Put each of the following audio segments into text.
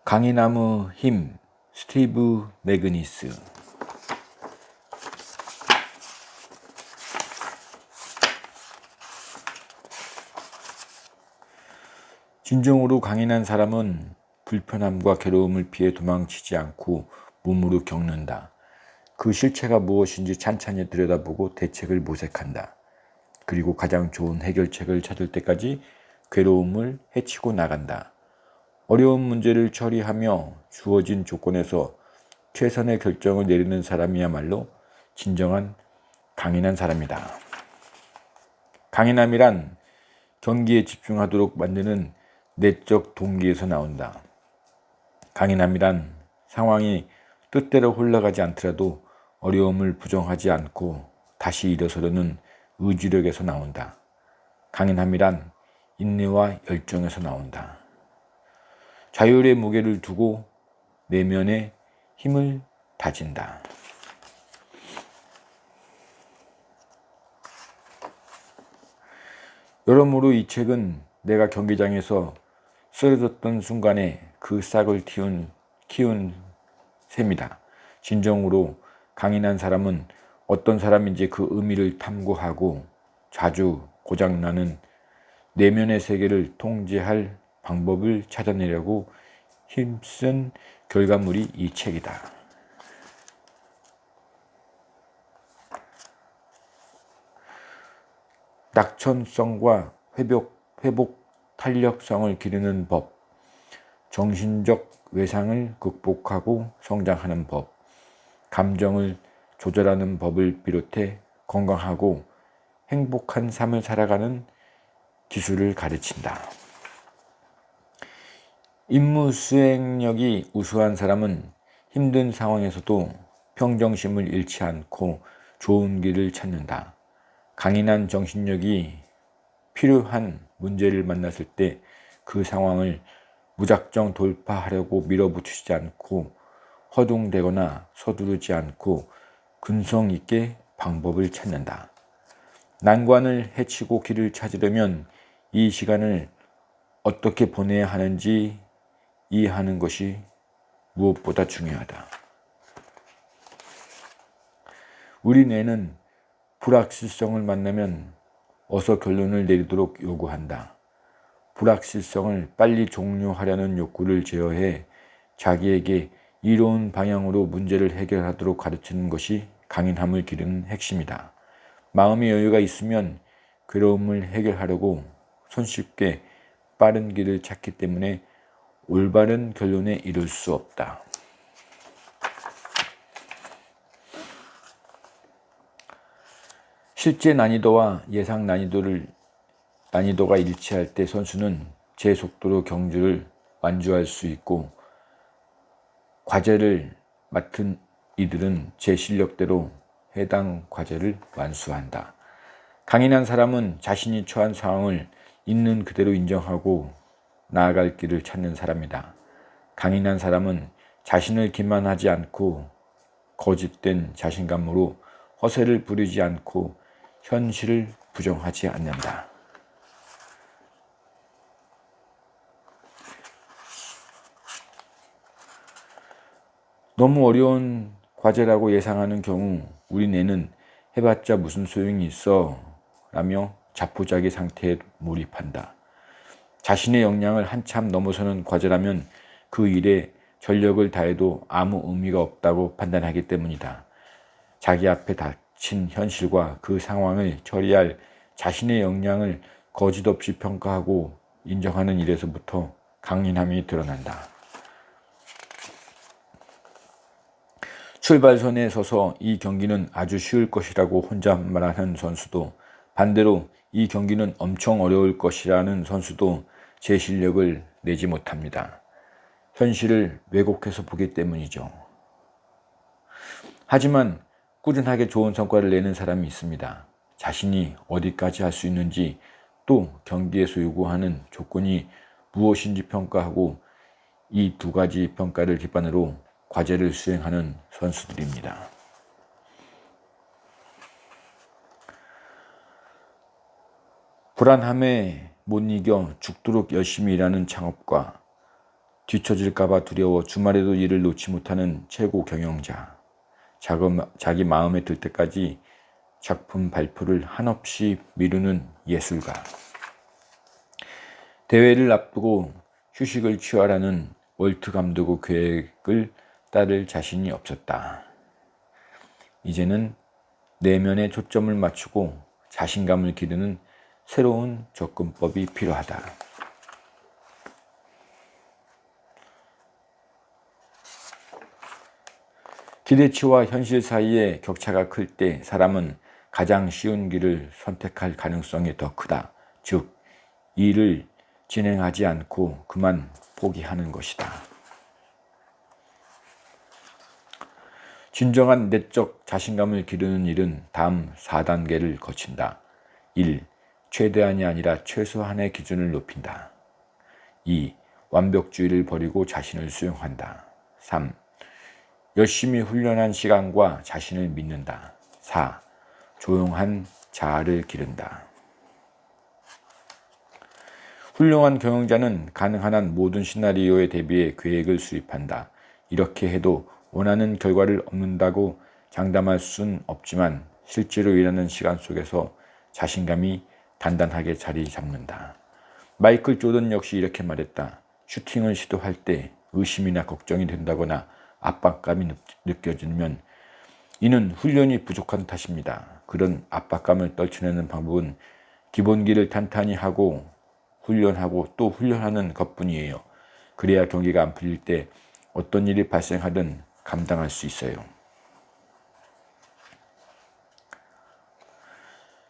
강이나무 힘 스티브 매그니스. 진정으로 강인한 사람은 불편함과 괴로움을 피해 도망치지 않고 몸으로 겪는다. 그 실체가 무엇인지 찬찬히 들여다보고 대책을 모색한다. 그리고 가장 좋은 해결책을 찾을 때까지 괴로움을 헤치고 나간다. 어려운 문제를 처리하며 주어진 조건에서 최선의 결정을 내리는 사람이야말로 진정한 강인한 사람이다. 강인함이란 경기에 집중하도록 만드는 내적 동기에서 나온다. 강인함이란 상황이 뜻대로 흘러가지 않더라도 어려움을 부정하지 않고 다시 일어서려는 의지력에서 나온다. 강인함이란 인내와 열정에서 나온다. 자율의 무게를 두고 내면의 힘을 다진다. 여러모로 이 책은 내가 경기장에서 쓰러졌던 순간에 그 싹을 키운 셈이다. 진정으로 강인한 사람은 어떤 사람인지 그 의미를 탐구하고 자주 고장나는 내면의 세계를 통제할 방법을 찾아내려고 힘쓴 결과물이 이 책이다. 낙천성과 회복 탄력성을 기르는 법, 정신적 외상을 극복하고 성장하는 법, 감정을 조절하는 법을 비롯해 건강하고 행복한 삶을 살아가는 기술을 가르친다. 임무 수행력이 우수한 사람은 힘든 상황에서도 평정심을 잃지 않고 좋은 길을 찾는다. 강인한 정신력이 필요한 문제를 만났을 때 그 상황을 무작정 돌파하려고 밀어붙이지 않고 허둥대거나 서두르지 않고 근성 있게 방법을 찾는다. 난관을 헤치고 길을 찾으려면 이 시간을 어떻게 보내야 하는지 이해하는 것이 무엇보다 중요하다. 우리 뇌는 불확실성을 만나면 어서 결론을 내리도록 요구한다. 불확실성을 빨리 종료하려는 욕구를 제어해 자기에게 이로운 방향으로 문제를 해결하도록 가르치는 것이 강인함을 기르는 핵심이다. 마음의 여유가 있으면 괴로움을 해결하려고 손쉽게 빠른 길을 찾기 때문에 올바른 결론에 이를 수 없다. 실제 난이도와 예상 난이도가 일치할 때 선수는 제 속도로 경주를 완주할 수 있고, 과제를 맡은 이들은 제 실력대로 해당 과제를 완수한다. 강인한 사람은 자신이 처한 상황을 있는 그대로 인정하고 나아갈 길을 찾는 사람이다. 강인한 사람은 자신을 기만하지 않고 거짓된 자신감으로 허세를 부리지 않고 현실을 부정하지 않는다. 너무 어려운 과제라고 예상하는 경우 우리 뇌는 해봤자 무슨 소용이 있어 라며 자포자기 상태에 몰입한다. 자신의 역량을 한참 넘어서는 과제라면 그 일에 전력을 다해도 아무 의미가 없다고 판단하기 때문이다. 자기 앞에 닥친 현실과 그 상황을 처리할 자신의 역량을 거짓없이 평가하고 인정하는 일에서부터 강인함이 드러난다. 출발선에 서서 이 경기는 아주 쉬울 것이라고 혼자 말하는 선수도, 반대로 이 경기는 엄청 어려울 것이라는 선수도 제 실력을 내지 못합니다. 현실을 왜곡해서 보기 때문이죠. 하지만 꾸준하게 좋은 성과를 내는 사람이 있습니다. 자신이 어디까지 할 수 있는지, 또 경기에서 요구하는 조건이 무엇인지 평가하고 이 두 가지 평가를 기반으로 과제를 수행하는 선수들입니다. 불안함에 못 이겨 죽도록 열심히 일하는 창업가, 뒤처질까봐 두려워 주말에도 일을 놓지 못하는 최고 경영자. 자기 마음에 들 때까지 작품 발표를 한없이 미루는 예술가. 대회를 앞두고 휴식을 취하라는 월트 감독의 계획을 따를 자신이 없었다. 이제는 내면에 초점을 맞추고 자신감을 기르는 새로운 접근법이 필요하다. 기대치와 현실 사이의 격차가 클 때 사람은 가장 쉬운 길을 선택할 가능성이 더 크다. 즉, 일을 진행하지 않고 그만 포기하는 것이다. 진정한 내적 자신감을 기르는 일은 다음 4단계를 거친다. 1. 최대한이 아니라 최소한의 기준을 높인다. 2. 완벽주의를 버리고 자신을 수용한다. 3. 열심히 훈련한 시간과 자신을 믿는다. 4. 조용한 자아를 기른다. 훌륭한 경영자는 가능한 한 모든 시나리오에 대비해 계획을 수립한다. 이렇게 해도 원하는 결과를 얻는다고 장담할 순 없지만 실제로 일하는 시간 속에서 자신감이 단단하게 자리 잡는다. 마이클 조던 역시 이렇게 말했다. 슈팅을 시도할 때 의심이나 걱정이 된다거나 압박감이 느껴지면 이는 훈련이 부족한 탓입니다. 그런 압박감을 떨쳐내는 방법은 기본기를 탄탄히 하고 훈련하고 또 훈련하는 것뿐이에요. 그래야 경기가 안 풀릴 때 어떤 일이 발생하든 감당할 수 있어요.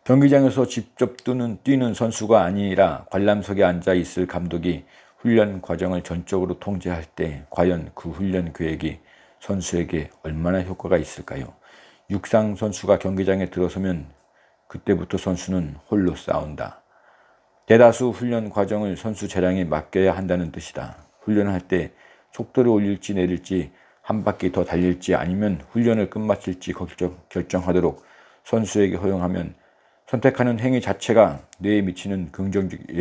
경기장에서 직접 뛰는 선수가 아니라 관람석에 앉아 있을 감독이 훈련 과정을 전적으로 통제할 때 과연 그 훈련 계획이 선수에게 얼마나 효과가 있을까요? 육상 선수가 경기장에 들어서면 그때부터 선수는 홀로 싸운다. 대다수 훈련 과정을 선수 재량에 맡겨야 한다는 뜻이다. 훈련할 때 속도를 올릴지 내릴지 한 바퀴 더 달릴지 아니면 훈련을 끝마칠지 결정하도록 선수에게 허용하면 선택하는 행위 자체가 뇌에 미치는 긍정적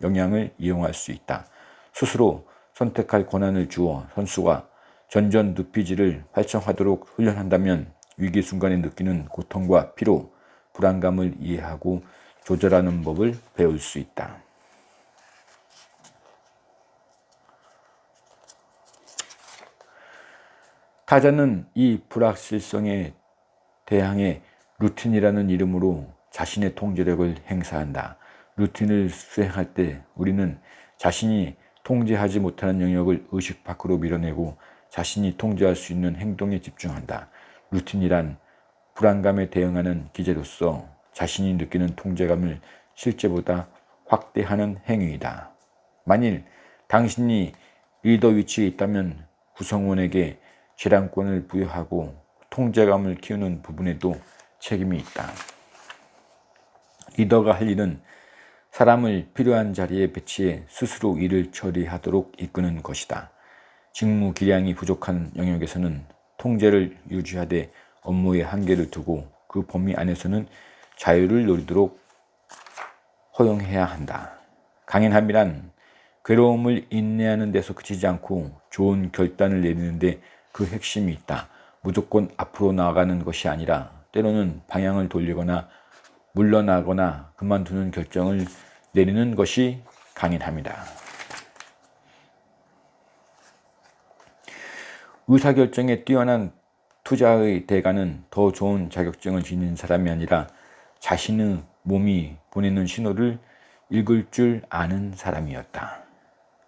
영향을 이용할 수 있다. 스스로 선택할 권한을 주어 선수가 전전 누피지를 활성화하도록 훈련한다면 위기 순간에 느끼는 고통과 피로, 불안감을 이해하고 조절하는 법을 배울 수 있다. 타자는 이 불확실성에 대항해 루틴이라는 이름으로 자신의 통제력을 행사한다. 루틴을 수행할 때 우리는 자신이 통제하지 못하는 영역을 의식 밖으로 밀어내고 자신이 통제할 수 있는 행동에 집중한다. 루틴이란 불안감에 대응하는 기제로서 자신이 느끼는 통제감을 실제보다 확대하는 행위이다. 만일 당신이 리더 위치에 있다면 구성원에게 재량권을 부여하고 통제감을 키우는 부분에도 책임이 있다. 리더가 할 일은 사람을 필요한 자리에 배치해 스스로 일을 처리하도록 이끄는 것이다. 직무 기량이 부족한 영역에서는 통제를 유지하되 업무에 한계를 두고 그 범위 안에서는 자유를 누리도록 허용해야 한다. 강인함이란 괴로움을 인내하는 데서 그치지 않고 좋은 결단을 내리는데 그 핵심이 있다. 무조건 앞으로 나아가는 것이 아니라 때로는 방향을 돌리거나 물러나거나 그만두는 결정을 내리는 것이 강인함이다. 의사결정에 뛰어난 투자의 대가는 더 좋은 자격증을 지닌 사람이 아니라 자신의 몸이 보내는 신호를 읽을 줄 아는 사람이었다.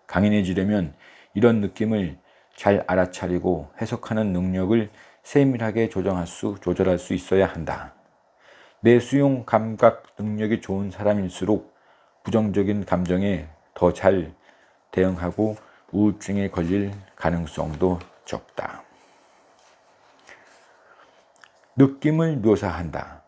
강인해지려면 이런 느낌을 잘 알아차리고 해석하는 능력을 세밀하게 조절할 수 있어야 한다. 내수용 감각 능력이 좋은 사람일수록 부정적인 감정에 더 잘 대응하고 우울증에 걸릴 가능성도 적다. 느낌을 묘사한다.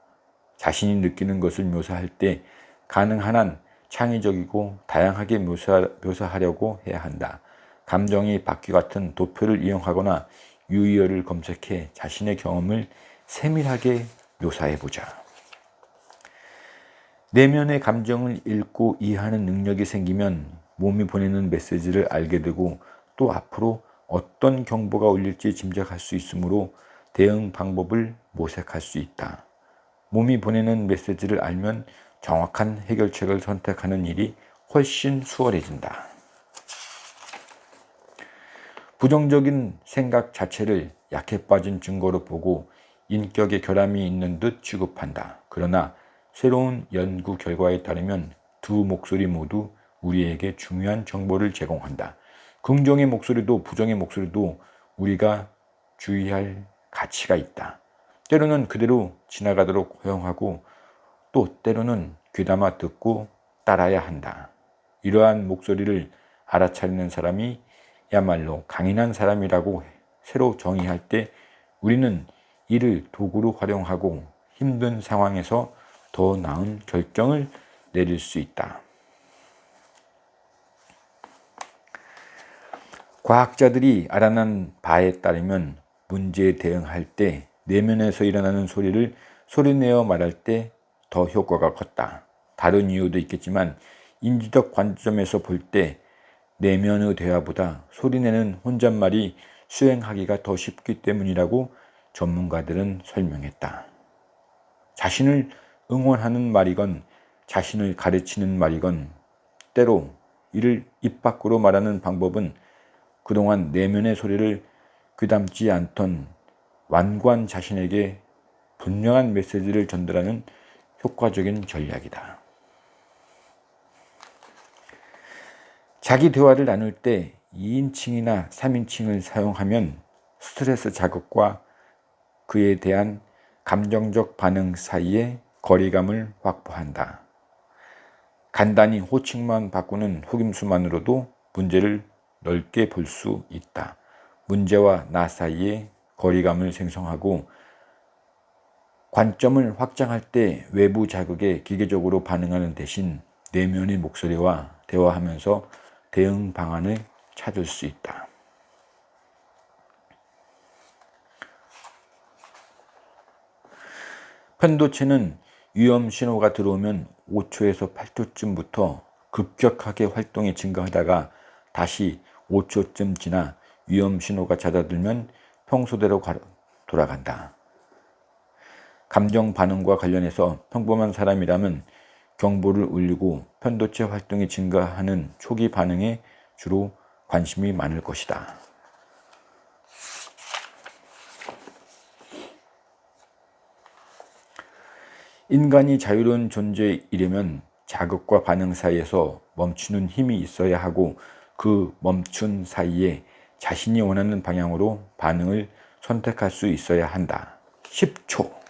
자신이 느끼는 것을 묘사할 때 가능한 한 창의적이고 다양하게 묘사하려고 해야 한다. 감정이 바퀴 같은 도표를 이용하거나 유의어를 검색해 자신의 경험을 세밀하게 묘사해보자. 내면의 감정을 읽고 이해하는 능력이 생기면 몸이 보내는 메시지를 알게 되고 또 앞으로 어떤 경보가 울릴지 짐작할 수 있으므로 대응 방법을 모색할 수 있다. 몸이 보내는 메시지를 알면 정확한 해결책을 선택하는 일이 훨씬 수월해진다. 부정적인 생각 자체를 약해 빠진 증거로 보고 인격의 결함이 있는 듯 취급한다. 그러나 새로운 연구 결과에 따르면 두 목소리 모두 우리에게 중요한 정보를 제공한다. 긍정의 목소리도 부정의 목소리도 우리가 주의할 가치가 있다. 때로는 그대로 지나가도록 허용하고 또 때로는 귀담아 듣고 따라야 한다. 이러한 목소리를 알아차리는 사람이 야말로 강인한 사람이라고 새로 정의할 때 우리는 이를 도구로 활용하고 힘든 상황에서 더 나은 결정을 내릴 수 있다. 과학자들이 알아낸 바에 따르면 문제에 대응할 때 내면에서 일어나는 소리를 소리내어 말할 때 더 효과가 컸다. 다른 이유도 있겠지만 인지적 관점에서 볼 때 내면의 대화보다 소리내는 혼잣말이 수행하기가 더 쉽기 때문이라고 전문가들은 설명했다. 자신을 응원하는 말이건 자신을 가르치는 말이건 때로 이를 입 밖으로 말하는 방법은 그동안 내면의 소리를 귀담지 않던 완고한 자신에게 분명한 메시지를 전달하는 효과적인 전략이다. 자기 대화를 나눌 때 2인칭이나 3인칭을 사용하면 스트레스 자극과 그에 대한 감정적 반응 사이에 거리감을 확보한다. 간단히 호칭만 바꾸는 속임수만으로도 문제를 넓게 볼 수 있다. 문제와 나 사이에 거리감을 생성하고 관점을 확장할 때 외부 자극에 기계적으로 반응하는 대신 내면의 목소리와 대화하면서 대응 방안을 찾을 수 있다. 편도체는 위험 신호가 들어오면 5초에서 8초쯤부터 급격하게 활동이 증가하다가 다시 5초쯤 지나 위험 신호가 잦아들면 평소대로 돌아간다. 감정 반응과 관련해서 평범한 사람이라면 경보를 울리고 편도체 활동이 증가하는 초기 반응에 주로 관심이 많을 것이다. 인간이 자유로운 존재이려면 자극과 반응 사이에서 멈추는 힘이 있어야 하고 그 멈춘 사이에 자신이 원하는 방향으로 반응을 선택할 수 있어야 한다. 10초.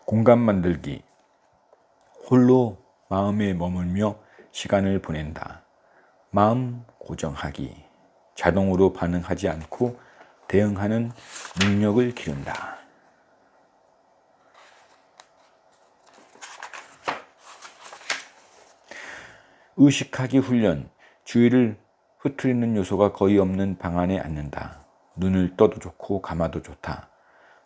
공간 만들기. 홀로 마음에 머물며 시간을 보낸다. 마음 고정하기. 자동으로 반응하지 않고 대응하는 능력을 기른다. 의식하기 훈련. 주의를 흐트리는 요소가 거의 없는 방 안에 앉는다. 눈을 떠도 좋고 감아도 좋다.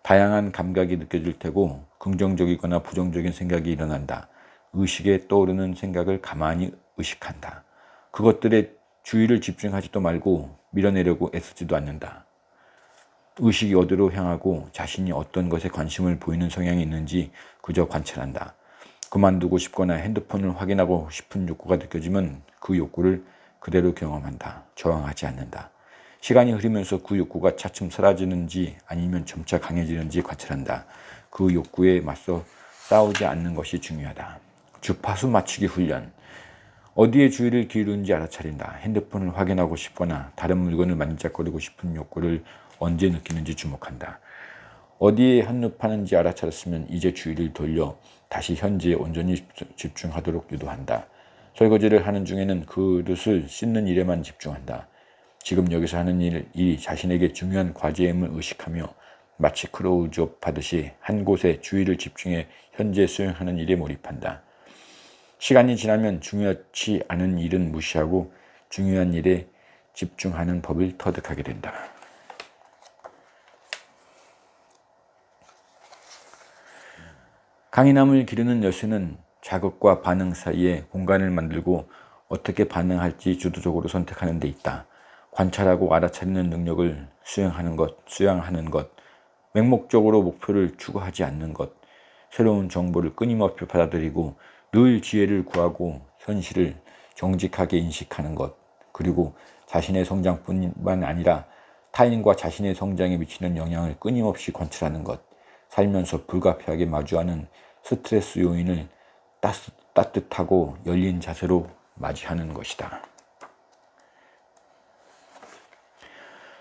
다양한 감각이 느껴질 테고 긍정적이거나 부정적인 생각이 일어난다. 의식에 떠오르는 생각을 가만히 의식한다. 그것들에 주의를 집중하지도 말고 밀어내려고 애쓰지도 않는다. 의식이 어디로 향하고 자신이 어떤 것에 관심을 보이는 성향이 있는지 그저 관찰한다. 그만두고 싶거나 핸드폰을 확인하고 싶은 욕구가 느껴지면 그 욕구를 그대로 경험한다. 저항하지 않는다. 시간이 흐르면서 그 욕구가 차츰 사라지는지 아니면 점차 강해지는지 관찰한다. 그 욕구에 맞서 싸우지 않는 것이 중요하다. 주파수 맞추기 훈련. 어디에 주의를 기울이는지 알아차린다. 핸드폰을 확인하고 싶거나 다른 물건을 만지작거리고 싶은 욕구를 언제 느끼는지 주목한다. 어디에 한눈파는지 알아차렸으면 이제 주의를 돌려 다시 현재에 온전히 집중하도록 유도한다. 설거지를 하는 중에는 그릇을 씻는 일에만 집중한다. 지금 여기서 하는 일이 자신에게 중요한 과제임을 의식하며 마치 클로즈업 하듯이 한 곳에 주의를 집중해 현재 수행하는 일에 몰입한다. 시간이 지나면 중요하지 않은 일은 무시하고 중요한 일에 집중하는 법을 터득하게 된다. 강인함을 기르는 열쇠는 자극과 반응 사이에 공간을 만들고 어떻게 반응할지 주도적으로 선택하는 데 있다. 관찰하고 알아차리는 능력을 수양하는 것, 맹목적으로 목표를 추구하지 않는 것, 새로운 정보를 끊임없이 받아들이고 늘 지혜를 구하고 현실을 정직하게 인식하는 것, 그리고 자신의 성장뿐만 아니라 타인과 자신의 성장에 미치는 영향을 끊임없이 관찰하는 것, 살면서 불가피하게 마주하는 스트레스 요인을 따뜻하고 열린 자세로 맞이하는 것이다.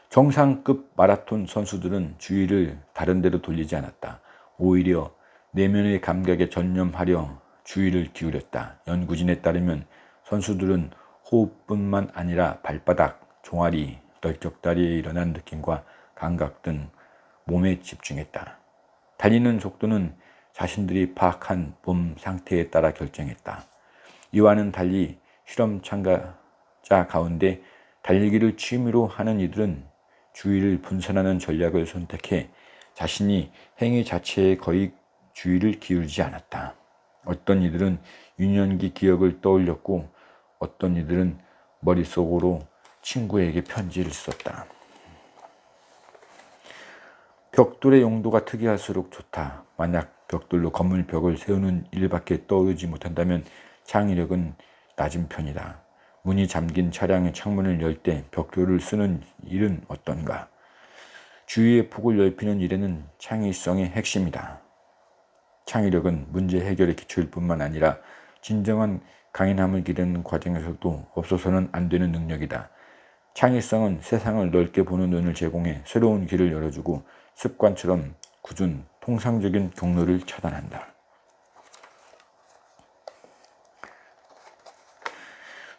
정상급 마라톤 선수들은 주의를 다른 데로 돌리지 않았다. 오히려 내면의 감각에 전념하려 주의를 기울였다. 연구진에 따르면 선수들은 호흡뿐만 아니라 발바닥, 종아리, 널쩍다리에 일어난 느낌과 감각 등 몸에 집중했다. 달리는 속도는 자신들이 파악한 몸 상태에 따라 결정했다. 이와는 달리 실험 참가자 가운데 달리기를 취미로 하는 이들은 주의를 분산하는 전략을 선택해 자신이 행위 자체에 거의 주의를 기울이지 않았다. 어떤 이들은 유년기 기억을 떠올렸고 어떤 이들은 머릿속으로 친구에게 편지를 썼다. 벽돌의 용도가 특이할수록 좋다. 만약 벽돌로 건물 벽을 세우는 일밖에 떠오르지 못한다면 창의력은 낮은 편이다. 문이 잠긴 차량의 창문을 열 때 벽돌을 쓰는 일은 어떤가? 주위의 폭을 넓히는 일에는 창의성의 핵심이다. 창의력은 문제 해결의 기초일 뿐만 아니라 진정한 강인함을 기르는 과정에서도 없어서는 안 되는 능력이다. 창의성은 세상을 넓게 보는 눈을 제공해 새로운 길을 열어주고 습관처럼 굳은 통상적인 경로를 차단한다.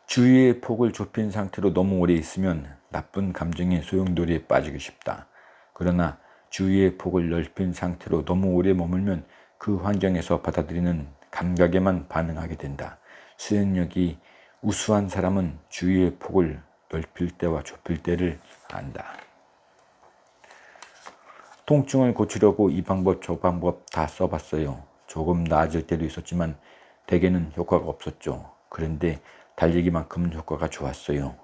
주위의 폭을 좁힌 상태로 너무 오래 있으면 나쁜 감정의 소용돌이에 빠지기 쉽다. 그러나 주위의 폭을 넓힌 상태로 너무 오래 머물면 그 환경에서 받아들이는 감각에만 반응하게 된다. 수행력이 우수한 사람은 주위의 폭을 넓힐 때와 좁힐 때를 안다. 통증을 고치려고 이 방법 저 방법 다 써봤어요. 조금 나아질 때도 있었지만 대개는 효과가 없었죠. 그런데 달리기만큼 효과가 좋았어요.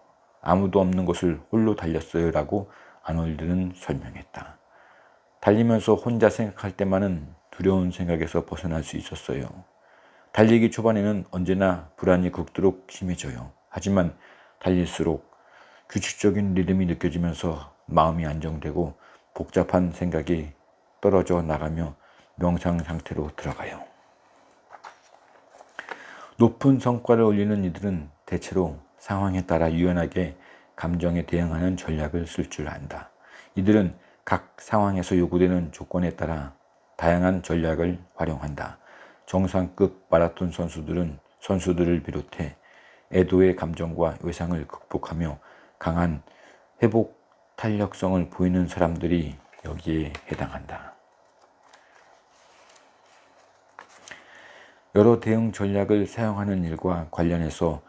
아무도 없는 곳을 홀로 달렸어요 라고 아놀드는 설명했다. 달리면서 혼자 생각할 때만은 두려운 생각에서 벗어날 수 있었어요. 달리기 초반에는 언제나 불안이 극도로 심해져요. 하지만 달릴수록 규칙적인 리듬이 느껴지면서 마음이 안정되고 복잡한 생각이 떨어져 나가며 명상 상태로 들어가요. 높은 성과를 올리는 이들은 대체로 상황에 따라 유연하게 감정에 대응하는 전략을 쓸 줄 안다. 이들은 각 상황에서 요구되는 조건에 따라 다양한 전략을 활용한다. 정상급 마라톤 선수들을 비롯해 애도의 감정과 외상을 극복하며 강한 회복 탄력성을 보이는 사람들이 여기에 해당한다. 여러 대응 전략을 사용하는 일과 관련해서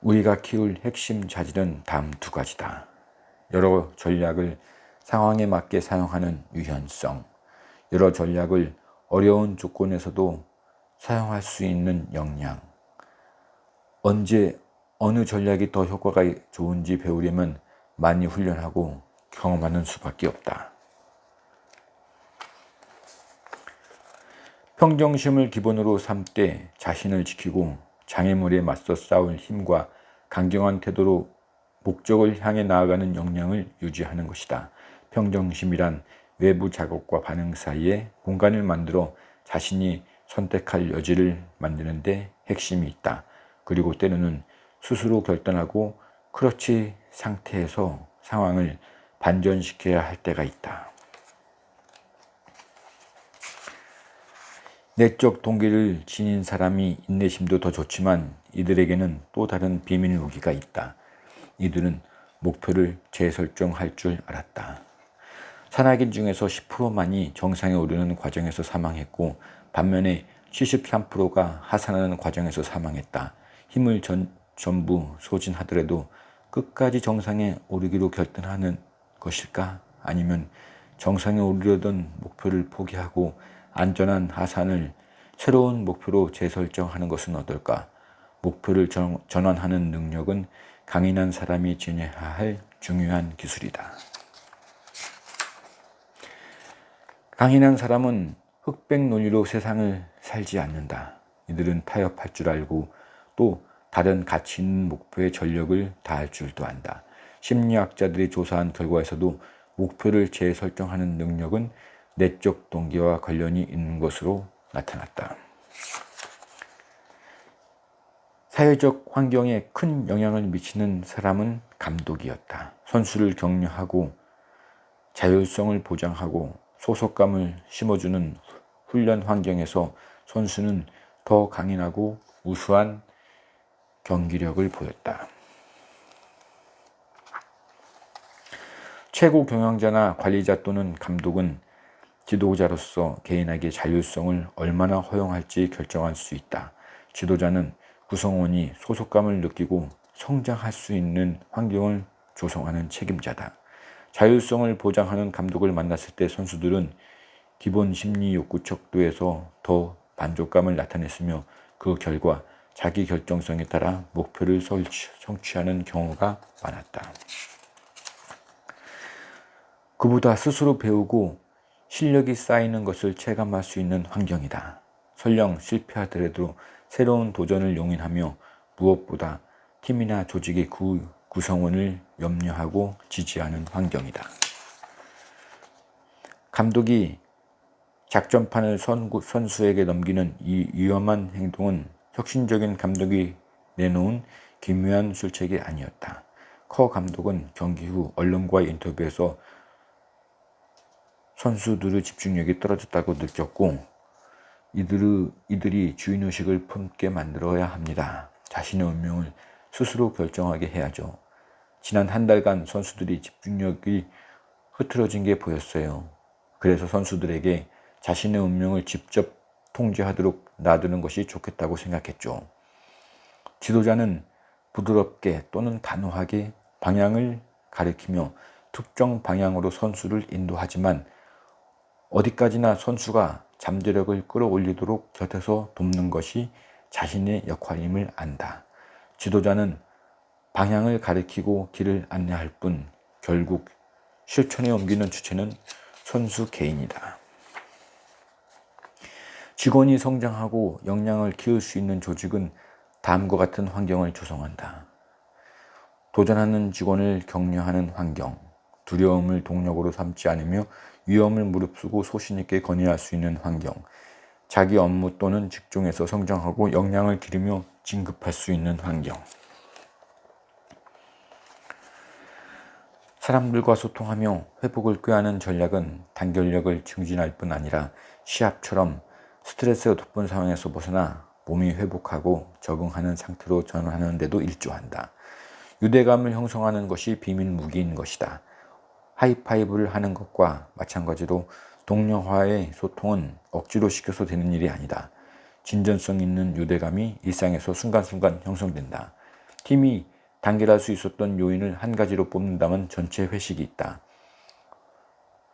우리가 키울 핵심 자질은 다음 두 가지다. 여러 전략을 상황에 맞게 사용하는 유연성, 여러 전략을 어려운 조건에서도 사용할 수 있는 역량, 언제 어느 전략이 더 효과가 좋은지 배우려면 많이 훈련하고 경험하는 수밖에 없다. 평정심을 기본으로 삼되 자신을 지키고 장애물에 맞서 싸울 힘과 강경한 태도로 목적을 향해 나아가는 역량을 유지하는 것이다. 평정심이란 외부 자극과 반응 사이에 공간을 만들어 자신이 선택할 여지를 만드는 데 핵심이 있다. 그리고 때로는 스스로 결단하고 크러치 상태에서 상황을 반전시켜야 할 때가 있다. 내적 동기를 지닌 사람이 인내심도 더 좋지만 이들에게는 또 다른 비밀 무기가 있다. 이들은 목표를 재설정할 줄 알았다. 산악인 중에서 10%만이 정상에 오르는 과정에서 사망했고 반면에 73%가 하산하는 과정에서 사망했다. 힘을 전부 소진하더라도 끝까지 정상에 오르기로 결단하는 것일까? 아니면 정상에 오르려던 목표를 포기하고 안전한 하산을 새로운 목표로 재설정하는 것은 어떨까? 목표를 전환하는 능력은 강인한 사람이 지녀야 할 중요한 기술이다. 강인한 사람은 흑백 논리로 세상을 살지 않는다. 이들은 타협할 줄 알고 또 다른 가치 있는 목표에 전력을 다할 줄도 안다. 심리학자들이 조사한 결과에서도 목표를 재설정하는 능력은 내적 동기와 관련이 있는 것으로 나타났다. 사회적 환경에 큰 영향을 미치는 사람은 감독이었다. 선수를 격려하고 자율성을 보장하고 소속감을 심어주는 훈련 환경에서 선수는 더 강인하고 우수한 경기력을 보였다. 최고 경영자나 관리자 또는 감독은 지도자로서 개인에게 자율성을 얼마나 허용할지 결정할 수 있다. 지도자는 구성원이 소속감을 느끼고 성장할 수 있는 환경을 조성하는 책임자다. 자율성을 보장하는 감독을 만났을 때 선수들은 기본 심리 욕구 척도에서 더 만족감을 나타냈으며 그 결과 자기 결정성에 따라 목표를 성취하는 경우가 많았다. 그보다 스스로 배우고 실력이 쌓이는 것을 체감할 수 있는 환경이다. 설령 실패하더라도 새로운 도전을 용인하며 무엇보다 팀이나 조직의 구성원을 염려하고 지지하는 환경이다. 감독이 작전판을 선수에게 넘기는 이 위험한 행동은 혁신적인 감독이 내놓은 기묘한 술책이 아니었다. 커 감독은 경기 후 언론과의 인터뷰에서 선수들의 집중력이 떨어졌다고 느꼈고 이들이 주인의식을 품게 만들어야 합니다. 자신의 운명을 스스로 결정하게 해야죠. 지난 한 달간 선수들이 집중력이 흐트러진 게 보였어요. 그래서 선수들에게 자신의 운명을 직접 통제하도록 놔두는 것이 좋겠다고 생각했죠. 지도자는 부드럽게 또는 단호하게 방향을 가리키며 특정 방향으로 선수를 인도하지만 어디까지나 선수가 잠재력을 끌어올리도록 곁에서 돕는 것이 자신의 역할임을 안다. 지도자는 방향을 가리키고 길을 안내할 뿐 결국 실천에 옮기는 주체는 선수 개인이다. 직원이 성장하고 역량을 키울 수 있는 조직은 다음과 같은 환경을 조성한다. 도전하는 직원을 격려하는 환경, 두려움을 동력으로 삼지 않으며 위험을 무릅쓰고 소신 있게 건의할 수 있는 환경, 자기 업무 또는 직종에서 성장하고 역량을 기르며 진급할 수 있는 환경. 사람들과 소통하며 회복을 꾀하는 전략은 단결력을 증진할 뿐 아니라 시합처럼 스트레스가 높은 상황에서 벗어나 몸이 회복하고 적응하는 상태로 전환하는 데도 일조한다. 유대감을 형성하는 것이 비밀 무기인 것이다. 하이파이브를 하는 것과 마찬가지로 동료와의 소통은 억지로 시켜서 되는 일이 아니다. 진전성 있는 유대감이 일상에서 순간순간 형성된다. 팀이 단결할 수 있었던 요인을 한 가지로 뽑는다면 전체 회식이 있다.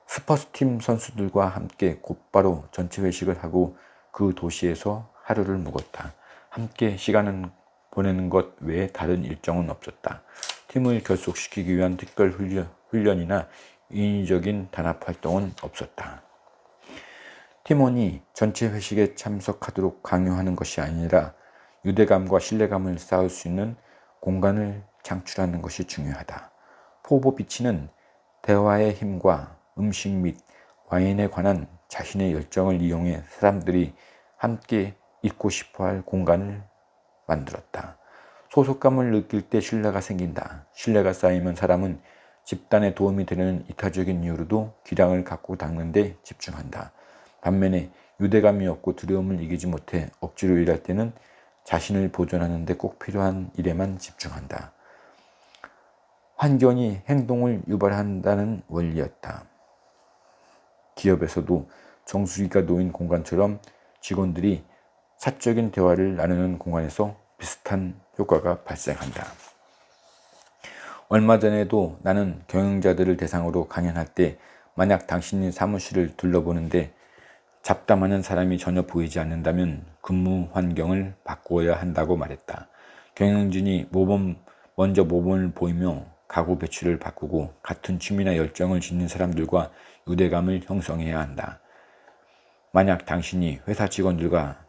스포츠팀 선수들과 함께 곧바로 전체 회식을 하고 그 도시에서 하루를 묵었다. 함께 시간을 보내는 것 외에 다른 일정은 없었다. 팀을 결속시키기 위한 특별 훈련이나 인위적인 단합 활동은 없었다. 팀원이 전체 회식에 참석하도록 강요하는 것이 아니라 유대감과 신뢰감을 쌓을 수 있는 공간을 창출하는 것이 중요하다. 포보비치는 대화의 힘과 음식 및 와인에 관한 자신의 열정을 이용해 사람들이 함께 있고 싶어할 공간을 만들었다. 소속감을 느낄 때 신뢰가 생긴다. 신뢰가 쌓이면 사람은 집단에 도움이 되는 이타적인 이유로도 기량을 갖고 닦는 데 집중한다. 반면에 유대감이 없고 두려움을 이기지 못해 억지로 일할 때는 자신을 보존하는 데 꼭 필요한 일에만 집중한다. 환경이 행동을 유발한다는 원리였다. 기업에서도 정수기가 놓인 공간처럼 직원들이 사적인 대화를 나누는 공간에서 비슷한 효과가 발생한다. 얼마 전에도 나는 경영자들을 대상으로 강연할 때 만약 당신이 사무실을 둘러보는데 잡담하는 사람이 전혀 보이지 않는다면 근무 환경을 바꾸어야 한다고 말했다. 경영진이 먼저 모범을 보이며 가구 배출을 바꾸고 같은 취미나 열정을 짓는 사람들과 유대감을 형성해야 한다. 만약 당신이 회사 직원들과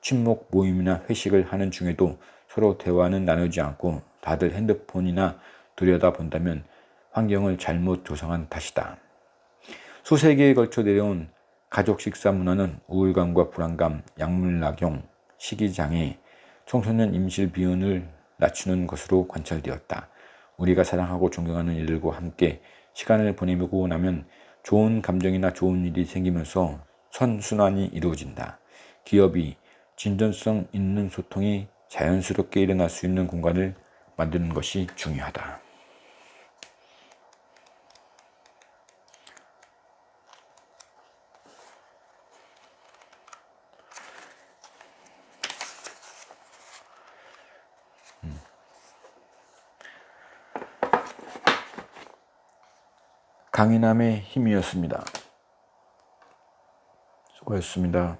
친목 모임이나 회식을 하는 중에도 서로 대화는 나누지 않고 다들 핸드폰이나 들여다본다면 환경을 잘못 조성한 탓이다. 수세기에 걸쳐 내려온 가족 식사 문화는 우울감과 불안감, 약물 낙용, 식이장애, 청소년 임실 비혼을 낮추는 것으로 관찰되었다. 우리가 사랑하고 존경하는 이들과 함께 시간을 보내고 나면 좋은 감정이나 좋은 일이 생기면서 선순환이 이루어진다. 기업이 진전성 있는 소통이 자연스럽게 일어날 수 있는 공간을 만드는 것이 중요하다. 강인함의 힘이었습니다. 수고하셨습니다.